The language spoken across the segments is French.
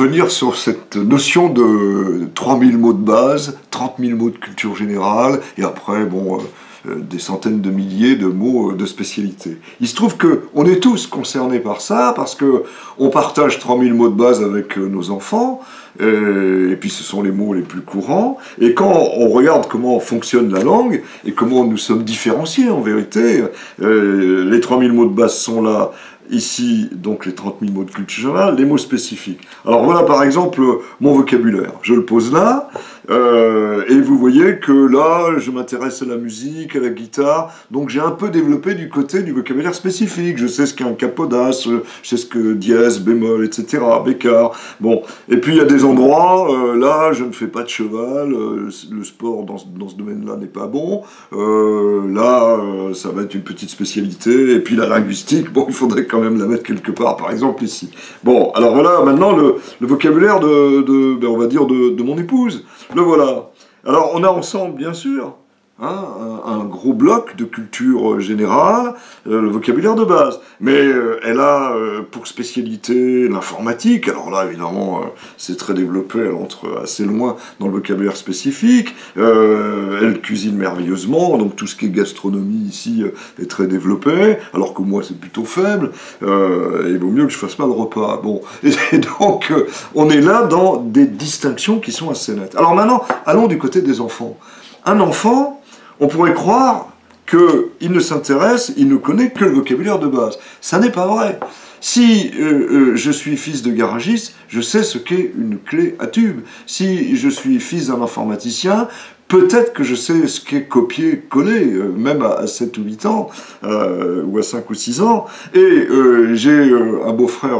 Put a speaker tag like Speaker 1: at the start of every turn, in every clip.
Speaker 1: revenir sur cette notion de 3000 mots de base, 30 000 mots de culture générale, et après, bon, des centaines de milliers de mots de spécialité. Il se trouve qu'on est tous concernés par ça, parce qu'on partage 3000 mots de base avec nos enfants, et puis ce sont les mots les plus courants, et quand on regarde comment fonctionne la langue, et comment nous sommes différenciés en vérité, les 3000 mots de base sont là. Ici, donc les 30 000 mots de culture générale, les mots spécifiques. Alors voilà par exemple mon vocabulaire. Je le pose là, et vous voyez que là, je m'intéresse à la musique, à la guitare, donc j'ai un peu développé du côté du vocabulaire spécifique. Je sais ce qu'est un capodas, je sais ce que dièse, bémol, etc., bécard. Bon, et puis il y a des endroits, là, je ne fais pas de cheval, le sport dans ce domaine-là n'est pas bon, là, ça va être une petite spécialité, et puis la linguistique, bon, il faudrait quand même la mettre quelque part, par exemple ici. Bon, alors voilà, maintenant le vocabulaire ben, on va dire de mon épouse. Le voilà. Alors on a ensemble, bien sûr, hein, un gros bloc de culture générale, le vocabulaire de base. Mais elle a pour spécialité l'informatique. Alors là, évidemment, c'est très développé, elle entre assez loin dans le vocabulaire spécifique. Elle cuisine merveilleusement, donc tout ce qui est gastronomie ici est très développé, alors que moi c'est plutôt faible. Il vaut mieux que je fasse pas le repas. Bon, et donc on est là dans des distinctions qui sont assez nettes. Alors maintenant, allons du côté des enfants. Un enfant, on pourrait croire qu'il ne s'intéresse, il ne connaît que le vocabulaire de base. Ça n'est pas vrai. Si je suis fils de garagiste, je sais ce qu'est une clé à tube. Si je suis fils d'un informaticien, peut-être que je sais ce qu'est copier-coller, même à 7 ou 8 ans, ou à 5 ou 6 ans. Et j'ai un beau-frère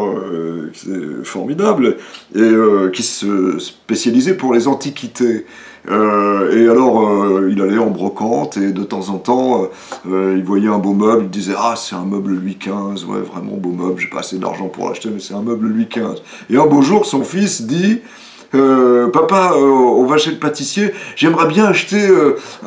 Speaker 1: formidable, et qui se spécialisait pour les antiquités. Et alors, il allait en brocante, et de temps en temps, il voyait un beau meuble, il disait « Ah, c'est un meuble Louis XV, ouais, vraiment beau meuble, j'ai pas assez d'argent pour l'acheter, mais c'est un meuble Louis XV. » Et un beau jour, son fils dit papa, on va chez le pâtissier, j'aimerais bien acheter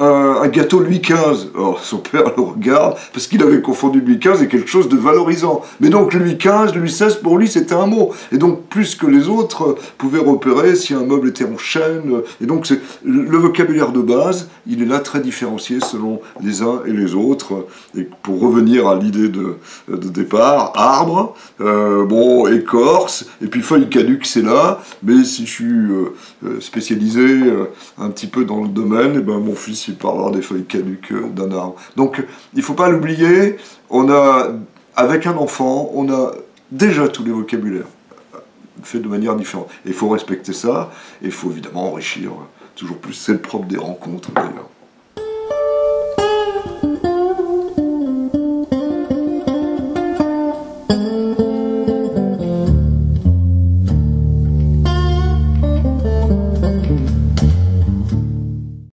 Speaker 1: un gâteau Louis XV. Alors son père le regarde, parce qu'il avait confondu Louis XV et quelque chose de valorisant. Mais donc Louis XV, Louis XVI, pour lui c'était un mot. Et donc plus que les autres pouvaient repérer si un meuble était en chêne. Et donc le vocabulaire de base, il est là très différencié selon les uns et les autres. Et pour revenir à l'idée de départ, arbre, bon, écorce, et puis feuille caduque c'est là, mais si je suis spécialisé un petit peu dans le domaine, et ben mon fils il parlera des feuilles caduques d'un arbre. Donc il ne faut pas l'oublier, avec un enfant, on a déjà tous les vocabulaires, fait de manière différente. Et il faut respecter ça, et il faut évidemment enrichir toujours plus. C'est le propre des rencontres d'ailleurs.